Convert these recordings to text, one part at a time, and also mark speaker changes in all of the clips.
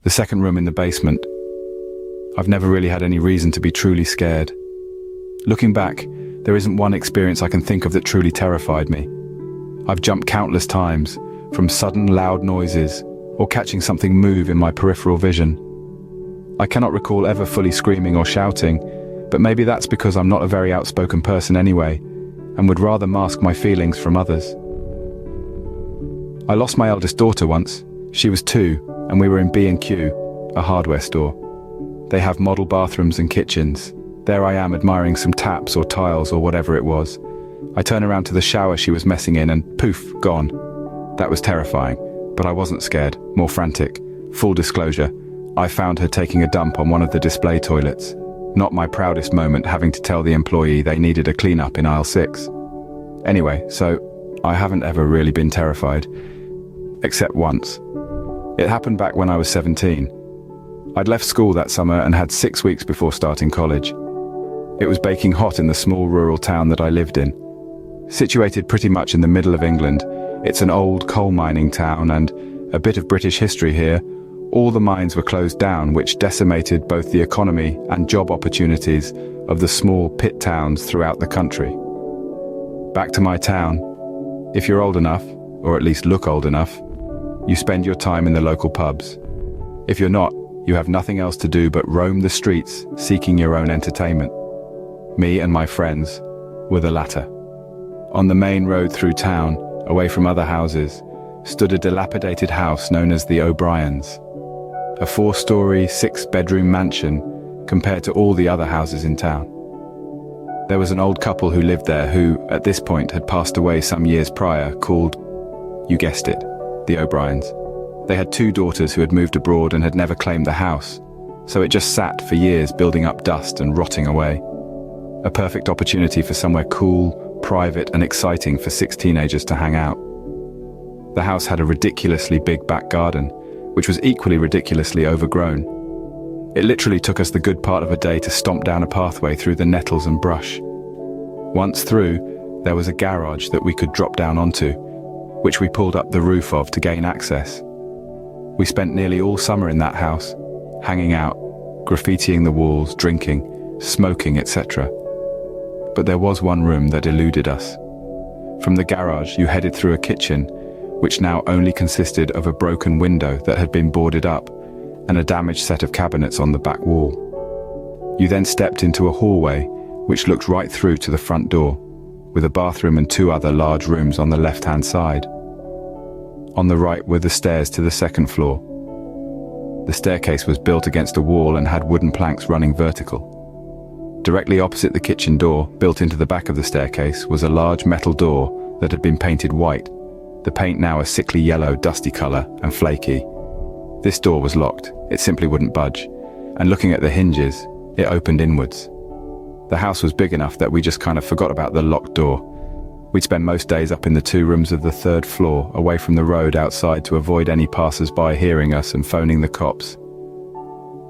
Speaker 1: The second room in the basement. I've never really had any reason to be truly scared. Looking back, there isn't one experience I can think of that truly terrified me. I've jumped countless times, from sudden loud noises or catching something move in my peripheral vision. I cannot recall ever fully screaming or shouting, but maybe that's because I'm not a very outspoken person anyway, and would rather mask my feelings from others. I lost my eldest daughter once. She was 2, and we were in B&Q, a hardware store. They have model bathrooms and kitchens. There I am admiring some taps or tiles or whatever it was. I turn around to the shower she was messing in and poof, gone. That was terrifying, but I wasn't scared, more frantic. Full disclosure, I found her taking a dump on one of the display toilets. Not my proudest moment having to tell the employee they needed a cleanup in aisle 6. Anyway, so I haven't ever really been terrified, except once. It happened back when I was 17. I'd left school that summer and had 6 weeks before starting college. It was baking hot in the small rural town that I lived in. Situated pretty much in the middle of England, it's an old coal mining town and a bit of British history here. All the mines were closed down, which decimated both the economy and job opportunities of the small pit towns throughout the country. Back to my town. If you're old enough, or at least look old enough, you spend your time in the local pubs. If you're not, you have nothing else to do but roam the streets seeking your own entertainment. Me and my friends were the latter. On the main road through town, away from other houses, stood a dilapidated house known as the O'Briens. A 4-story, 6-bedroom mansion compared to all the other houses in town. There was an old couple who lived there who, at this point, had passed away some years prior, called, you guessed it, the O'Briens. They had 2 daughters who had moved abroad and had never claimed the house, so it just sat for years building up dust and rotting away. A perfect opportunity for somewhere cool, private and exciting for 6 teenagers to hang out. The house had a ridiculously big back garden, which was equally ridiculously overgrown. It literally took us the good part of a day to stomp down a pathway through the nettles and brush. Once through, there was a garage that we could drop down onto, which we pulled up the roof of to gain access. We spent nearly all summer in that house, hanging out, graffitiing the walls, drinking, smoking, etc. But there was one room that eluded us. From the garage, you headed through a kitchen, which now only consisted of a broken window that had been boarded up and a damaged set of cabinets on the back wall. You then stepped into a hallway, which looked right through to the front door, with a bathroom and 2 other large rooms on the left-hand side. On the right were the stairs to the 2nd floor. The staircase was built against a wall and had wooden planks running vertical. Directly opposite the kitchen door, built into the back of the staircase, was a large metal door that had been painted white, the paint now a sickly yellow, dusty color and flaky. This door was locked. It simply wouldn't budge, and looking at the hinges, it opened inwards. The house was big enough that we just kind of forgot about the locked door. We'd spend most days up in the 2 rooms of the 3rd floor, away from the road outside to avoid any passers-by hearing us and phoning the cops.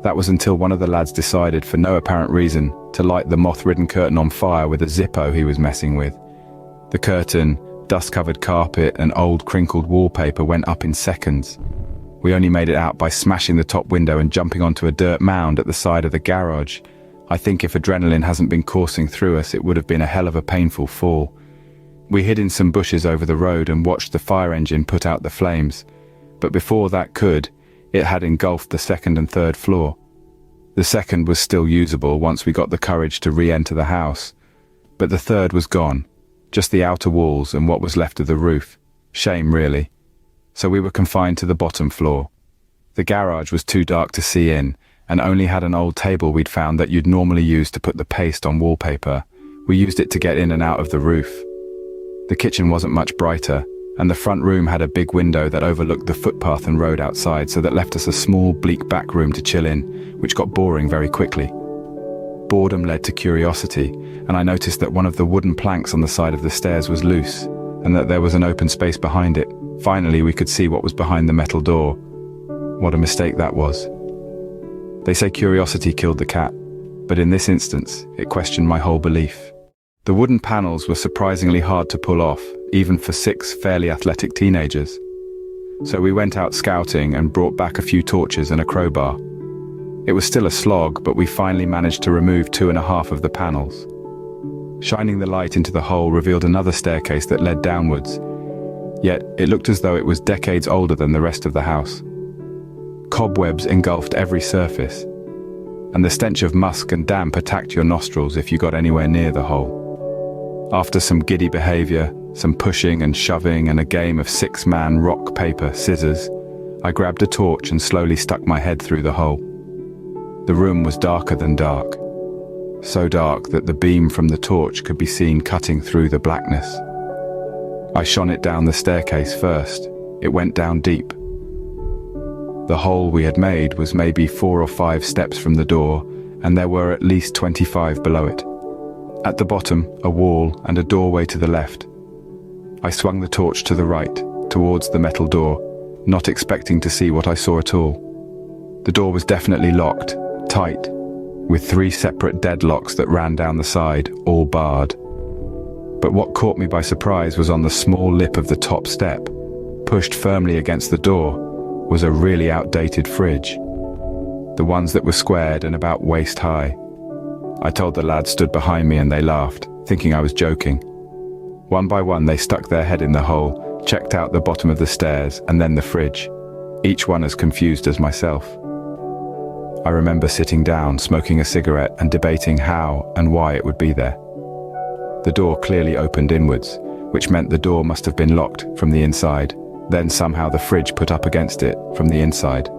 Speaker 1: That was until one of the lads decided, for no apparent reason, to light the moth-ridden curtain on fire with a Zippo he was messing with. The curtain, dust-covered carpet and old crinkled wallpaper went up in seconds. We only made it out by smashing the top window and jumping onto a dirt mound at the side of the garage. I think if adrenaline hasn't been coursing through us, it would have been a hell of a painful fall. We hid in some bushes over the road and watched the fire engine put out the flames. But before that could, it had engulfed the 2nd and 3rd floor. The 2nd was still usable once we got the courage to re-enter the house. But the 3rd was gone. Just the outer walls and what was left of the roof. Shame, really. So we were confined to the bottom floor. The garage was too dark to see in, and only had an old table we'd found that you'd normally use to put the paste on wallpaper. We used it to get in and out of the roof. The kitchen wasn't much brighter, and the front room had a big window that overlooked the footpath and road outside, so that left us a small, bleak back room to chill in, which got boring very quickly. Boredom led to curiosity, and I noticed that one of the wooden planks on the side of the stairs was loose, and that there was an open space behind it. Finally, we could see what was behind the metal door. What a mistake that was. They say curiosity killed the cat, but in this instance, it questioned my whole belief. The wooden panels were surprisingly hard to pull off, even for 6 fairly athletic teenagers. So we went out scouting and brought back a few torches and a crowbar. It was still a slog, but we finally managed to remove 2.5 of the panels. Shining the light into the hole revealed another staircase that led downwards, yet it looked as though it was decades older than the rest of the house. Cobwebs engulfed every surface, and the stench of musk and damp attacked your nostrils if you got anywhere near the hole. After some giddy behavior, some pushing and shoving, and a game of 6-man rock, paper, scissors, I grabbed a torch and slowly stuck my head through the hole. The room was darker than dark, so dark that the beam from the torch could be seen cutting through the blackness. I shone it down the staircase first. It went down deep. The hole we had made was maybe 4 or 5 steps from the door, and there were at least 25 below it. At the bottom, a wall and a doorway to the left. I swung the torch to the right, towards the metal door, not expecting to see what I saw at all. The door was definitely locked, tight, with 3 separate deadlocks that ran down the side, all barred. But what caught me by surprise was on the small lip of the top step, pushed firmly against the door, was a really outdated fridge. The ones that were squared and about waist high. I told the lads stood behind me and they laughed, thinking I was joking. One by one they stuck their head in the hole, checked out the bottom of the stairs and then the fridge, each one as confused as myself. I remember sitting down, smoking a cigarette and debating how and why it would be there. The door clearly opened inwards, which meant the door must have been locked from the inside, then somehow the fridge put up against it from the inside.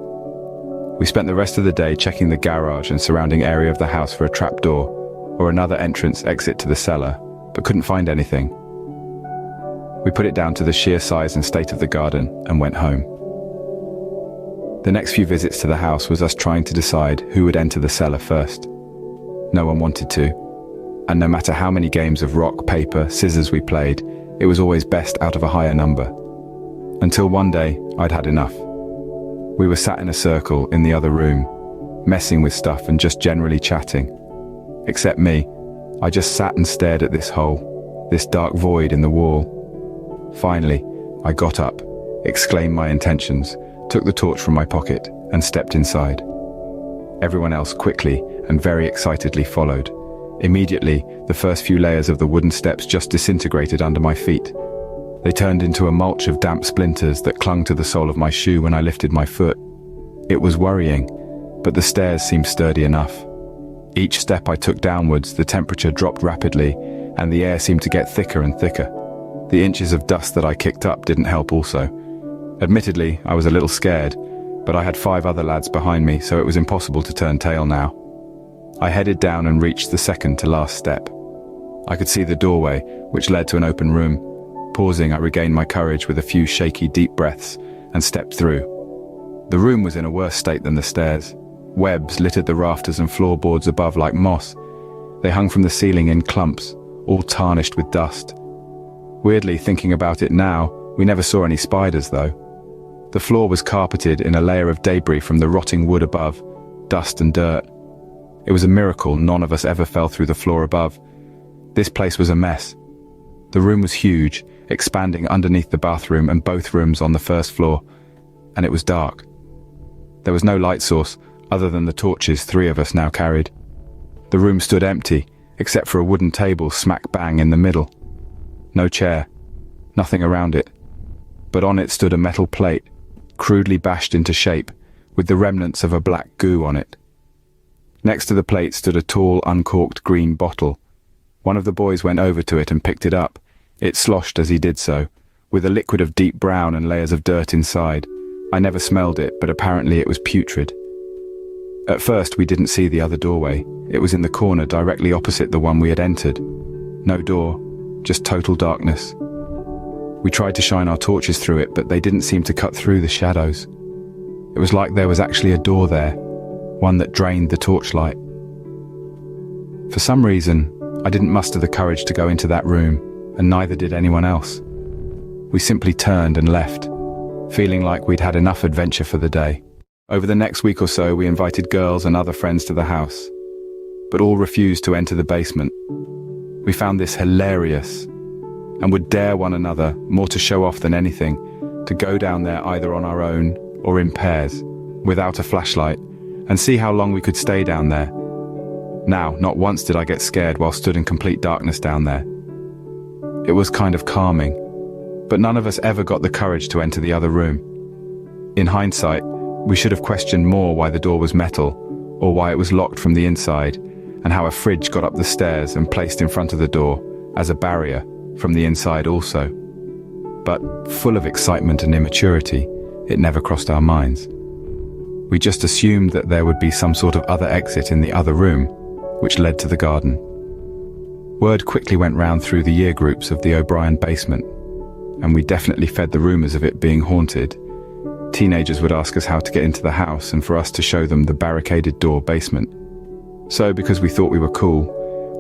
Speaker 1: We spent the rest of the day checking the garage and surrounding area of the house for a trapdoor or another entrance/exit to the cellar, but couldn't find anything. We put it down to the sheer size and state of the garden and went home. The next few visits to the house was us trying to decide who would enter the cellar first. No one wanted to, and no matter how many games of rock, paper, scissors we played, it was always best out of a higher number. Until one day, I'd had enough. We were sat in a circle in the other room, messing with stuff and just generally chatting. Except me, I just sat and stared at this hole, this dark void in the wall. Finally, I got up, exclaimed my intentions, took the torch from my pocket and stepped inside. Everyone else quickly and very excitedly followed. Immediately, the first few layers of the wooden steps just disintegrated under my feet. They turned into a mulch of damp splinters that clung to the sole of my shoe when I lifted my foot. It was worrying, but the stairs seemed sturdy enough. Each step I took downwards, the temperature dropped rapidly, and the air seemed to get thicker and thicker. The inches of dust that I kicked up didn't help also. Admittedly, I was a little scared, but I had 5 other lads behind me, so it was impossible to turn tail now. I headed down and reached the second to last step. I could see the doorway, which led to an open room. Pausing, I regained my courage with a few shaky, deep breaths and stepped through. The room was in a worse state than the stairs. Webs littered the rafters and floorboards above like moss. They hung from the ceiling in clumps, all tarnished with dust. Weirdly, thinking about it now, we never saw any spiders though. The floor was carpeted in a layer of debris from the rotting wood above, dust and dirt. It was a miracle none of us ever fell through the floor above. This place was a mess. The room was huge, expanding underneath the bathroom and both rooms on the first floor, and it was dark. There was no light source, other than the torches 3 of us now carried. The room stood empty, except for a wooden table smack bang in the middle. No chair, nothing around it, but on it stood a metal plate, crudely bashed into shape, with the remnants of a black goo on it. Next to the plate stood a tall, uncorked green bottle. One of the boys went over to it and picked it up. It sloshed as he did so, with a liquid of deep brown and layers of dirt inside. I never smelled it, but apparently it was putrid. At first we didn't see the other doorway. It was in the corner directly opposite the one we had entered. No door, just total darkness. We tried to shine our torches through it, but they didn't seem to cut through the shadows. It was like there was actually a door there, one that drained the torchlight. For some reason, I didn't muster the courage to go into that room, and neither did anyone else. We simply turned and left, feeling like we'd had enough adventure for the day. Over the next week or so, we invited girls and other friends to the house, but all refused to enter the basement. We found this hilarious, and would dare one another, more to show off than anything, to go down there either on our own or in pairs, without a flashlight, and see how long we could stay down there. Now, not once did I get scared while stood in complete darkness down there. It was kind of calming, but none of us ever got the courage to enter the other room. In hindsight, we should have questioned more why the door was metal, or why it was locked from the inside, and how a fridge got up the stairs and placed in front of the door as a barrier from the inside also. But, full of excitement and immaturity, it never crossed our minds. We just assumed that there would be some sort of other exit in the other room, which led to the garden. Word quickly went round through the year groups of the O'Brien basement, and we definitely fed the rumours of it being haunted. Teenagers would ask us how to get into the house and for us to show them the barricaded door basement. So, because we thought we were cool,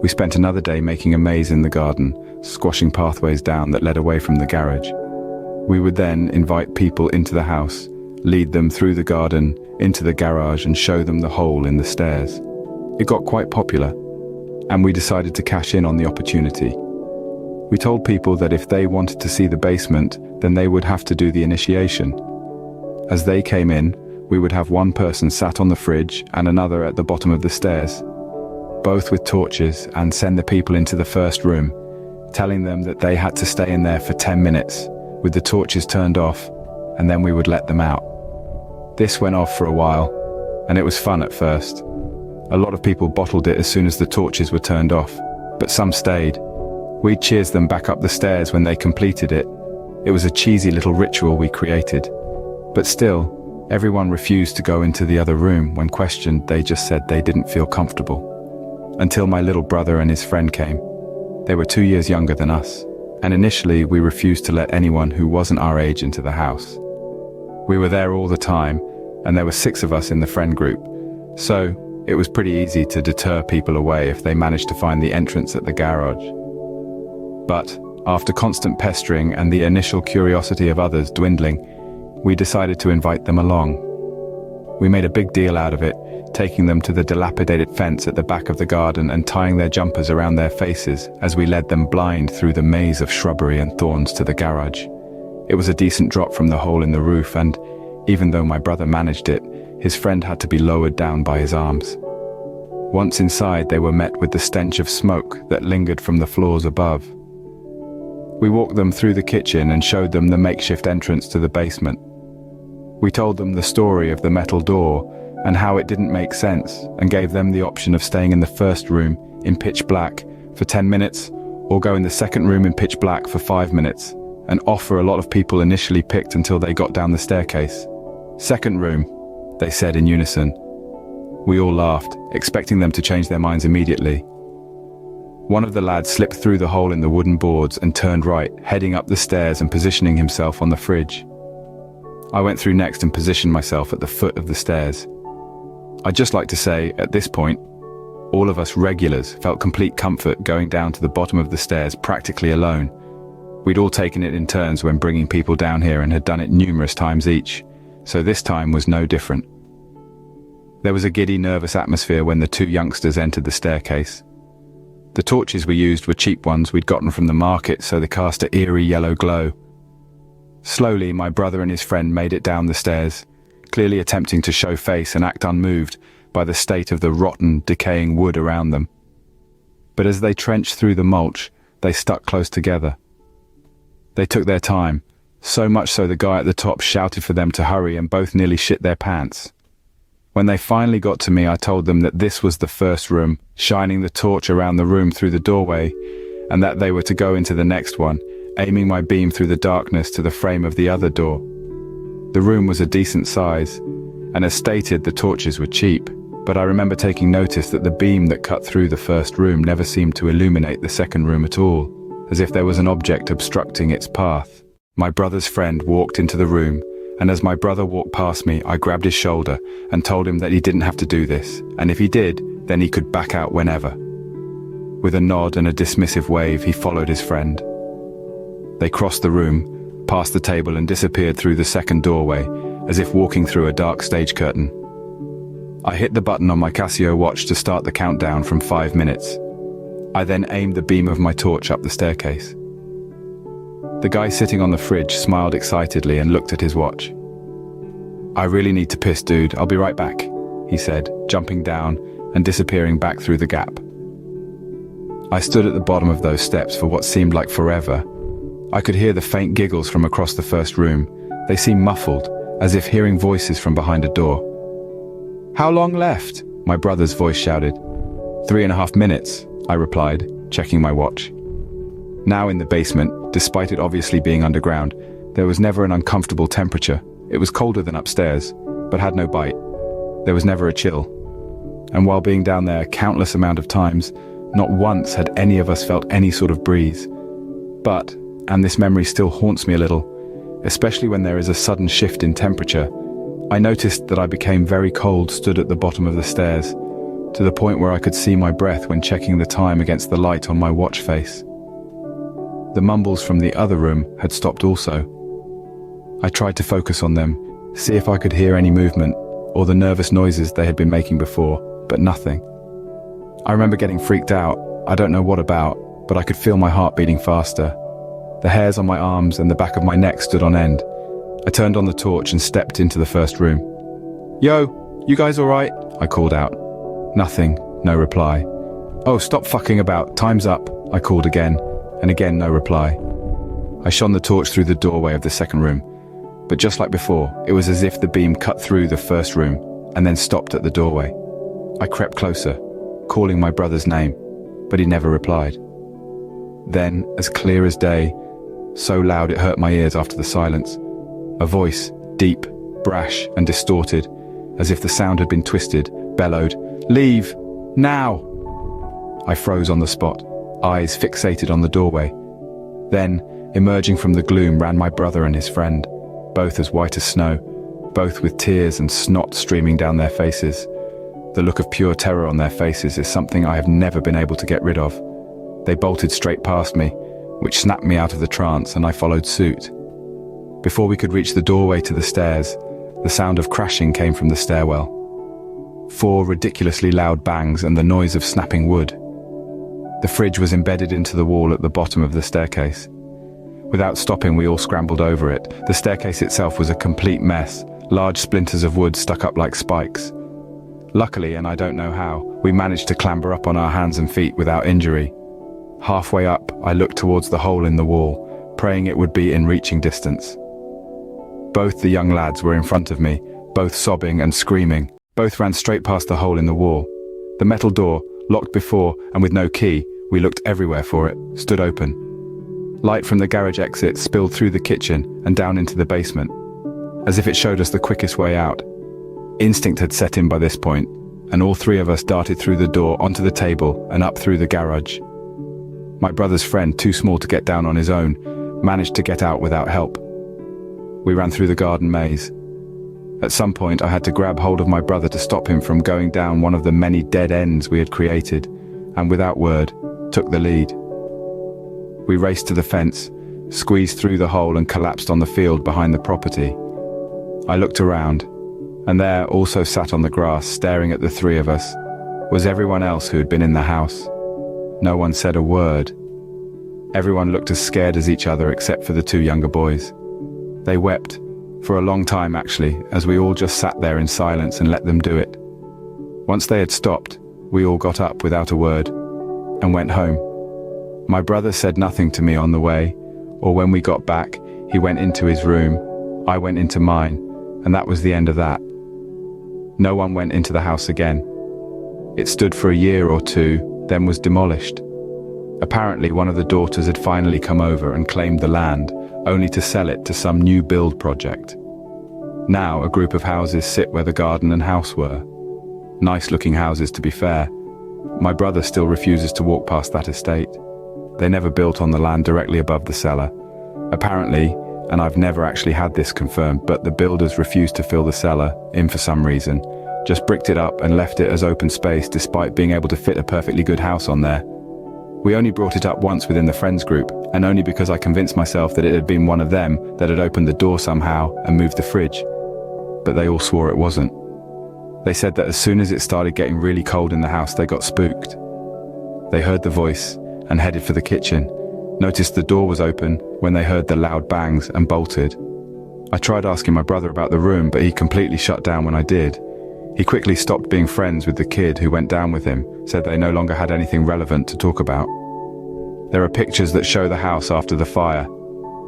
Speaker 1: we spent another day making a maze in the garden, squashing pathways down that led away from the garage. We would then invite people into the house, lead them through the garden, into the garage, and show them the hole in the stairs. It got quite popular, and we decided to cash in on the opportunity. We told people that if they wanted to see the basement, then they would have to do the initiation. As they came in, we would have one person sat on the fridge and another at the bottom of the stairs, both with torches, and send the people into the first room, telling them that they had to stay in there for 10 minutes, with the torches turned off, and then we would let them out. This went off for a while, and it was fun at first. A lot of people bottled it as soon as the torches were turned off, but some stayed. We'd cheers them back up the stairs when they completed it. It was a cheesy little ritual we created. But still, everyone refused to go into the other room. When questioned, they just said they didn't feel comfortable. Until my little brother and his friend came. They were 2 years younger than us, and initially we refused to let anyone who wasn't our age into the house. We were there all the time, and there were 6 of us in the friend group, so it was pretty easy to deter people away if they managed to find the entrance at the garage. But after constant pestering and the initial curiosity of others dwindling, we decided to invite them along. We made a big deal out of it, taking them to the dilapidated fence at the back of the garden and tying their jumpers around their faces as we led them blind through the maze of shrubbery and thorns to the garage. It was a decent drop from the hole in the roof, and even though my brother managed it, his friend had to be lowered down by his arms. Once inside, they were met with the stench of smoke that lingered from the floors above. We walked them through the kitchen and showed them the makeshift entrance to the basement. We told them the story of the metal door and how it didn't make sense, and gave them the option of staying in the first room in pitch black for 10 minutes or go in the second room in pitch black for 5 minutes, an offer a lot of people initially picked until they got down the staircase. "Second room," they said in unison. We all laughed, expecting them to change their minds immediately. One of the lads slipped through the hole in the wooden boards and turned right, heading up the stairs and positioning himself on the fridge. I went through next and positioned myself at the foot of the stairs. I'd just like to say, at this point, all of us regulars felt complete comfort going down to the bottom of the stairs practically alone. We'd all taken it in turns when bringing people down here and had done it numerous times each, so this time was no different. There was a giddy, nervous atmosphere when the 2 youngsters entered the staircase. The torches we used were cheap ones we'd gotten from the market, so they cast an eerie yellow glow. Slowly, my brother and his friend made it down the stairs, clearly attempting to show face and act unmoved by the state of the rotten, decaying wood around them. But as they trenched through the mulch, they stuck close together. They took their time, so much so the guy at the top shouted for them to hurry, and both nearly shit their pants. When they finally got to me, I told them that this was the first room, shining the torch around the room through the doorway, and that they were to go into the next one, aiming my beam through the darkness to the frame of the other door. The room was a decent size, and as stated, the torches were cheap, but I remember taking notice that the beam that cut through the first room never seemed to illuminate the second room at all, as if there was an object obstructing its path. My brother's friend walked into the room, and as my brother walked past me, I grabbed his shoulder and told him that he didn't have to do this, and if he did, then he could back out whenever. With a nod and a dismissive wave, he followed his friend. They crossed the room, passed the table, and disappeared through the second doorway, as if walking through a dark stage curtain. I hit the button on my Casio watch to start the countdown from 5 minutes. I then aimed the beam of my torch up the staircase. The guy sitting on the fridge smiled excitedly and looked at his watch. "I really need to piss, dude. I'll be right back," he said, jumping down and disappearing back through the gap. I stood at the bottom of those steps for what seemed like forever. I could hear the faint giggles from across the first room. They seemed muffled, as if hearing voices from behind a door. "How long left?" my brother's voice shouted. 3.5 minutes, I replied, checking my watch. Now in the basement, despite it obviously being underground, there was never an uncomfortable temperature. It was colder than upstairs, but had no bite. There was never a chill. And while being down there a countless amount of times, not once had any of us felt any sort of breeze. But, and this memory still haunts me a little, especially when there is a sudden shift in temperature, I noticed that I became very cold stood at the bottom of the stairs, to the point where I could see my breath when checking the time against the light on my watch face. The mumbles from the other room had stopped also. I tried to focus on them, see if I could hear any movement, or the nervous noises they had been making before, but nothing. I remember getting freaked out, I don't know what about, but I could feel my heart beating faster. The hairs on my arms and the back of my neck stood on end. I turned on the torch and stepped into the first room. "Yo, you guys alright?" I called out. Nothing, no reply. "Oh, stop fucking about, time's up," I called again, and again no reply. I shone the torch through the doorway of the second room, but just like before, it was as if the beam cut through the first room and then stopped at the doorway. I crept closer, calling my brother's name, but he never replied. Then, as clear as day, so loud it hurt my ears after the silence, a voice, deep, brash, and distorted, as if the sound had been twisted, bellowed, "Leave! Now!" I froze on the spot, eyes fixated on the doorway. Then, emerging from the gloom, ran my brother and his friend, both as white as snow, both with tears and snot streaming down their faces. The look of pure terror on their faces is something I have never been able to get rid of. They bolted straight past me, which snapped me out of the trance, and I followed suit. Before we could reach the doorway to the stairs, the sound of crashing came from the stairwell. 4 ridiculously loud bangs and the noise of snapping wood. The fridge was embedded into the wall at the bottom of the staircase. Without stopping, we all scrambled over it. The staircase itself was a complete mess, large splinters of wood stuck up like spikes. Luckily, and I don't know how, we managed to clamber up on our hands and feet without injury. Halfway up, I looked towards the hole in the wall, praying it would be in reaching distance. Both the young lads were in front of me, both sobbing and screaming. Both ran straight past the hole in the wall. The metal door, locked before and with no key, we looked everywhere for it, stood open. Light from the garage exit spilled through the kitchen and down into the basement, as if it showed us the quickest way out. Instinct had set in by this point, and all 3 of us darted through the door onto the table and up through the garage. My brother's friend, too small to get down on his own, managed to get out without help. We ran through the garden maze. At some point, I had to grab hold of my brother to stop him from going down one of the many dead ends we had created, and without word, took the lead. We raced to the fence, squeezed through the hole and collapsed on the field behind the property. I looked around, and there, also sat on the grass, staring at the 3 of us, was everyone else who had been in the house. No one said a word. Everyone looked as scared as each other except for the 2 younger boys. They wept, for a long time actually, as we all just sat there in silence and let them do it. Once they had stopped, we all got up without a word and went home. My brother said nothing to me on the way, or when we got back, he went into his room, I went into mine, and that was the end of that. No one went into the house again. It stood for a year or 2, then was demolished. Apparently one of the daughters had finally come over and claimed the land, only to sell it to some new build project. Now a group of houses sit where the garden and house were. Nice looking houses, to be fair. My brother still refuses to walk past that estate. They never built on the land directly above the cellar. Apparently, and I've never actually had this confirmed, but the builders refused to fill the cellar in for some reason, just bricked it up and left it as open space despite being able to fit a perfectly good house on there. We only brought it up once within the friends group, and only because I convinced myself that it had been one of them that had opened the door somehow and moved the fridge. But they all swore it wasn't. They said that as soon as it started getting really cold in the house, they got spooked. They heard the voice and headed for the kitchen, Noticed the door was open when they heard the loud bangs and bolted. I tried asking my brother about the room, but he completely shut down when I did. He quickly stopped being friends with the kid who went down with him, said they no longer had anything relevant to talk about. There are pictures that show the house after the fire.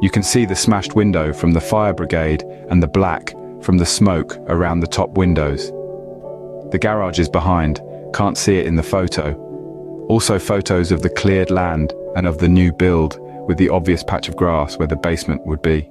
Speaker 1: You can see the smashed window from the fire brigade and the black from the smoke around the top windows. The garage is behind, can't see it in the photo. Also photos of the cleared land and of the new build with the obvious patch of grass where the basement would be.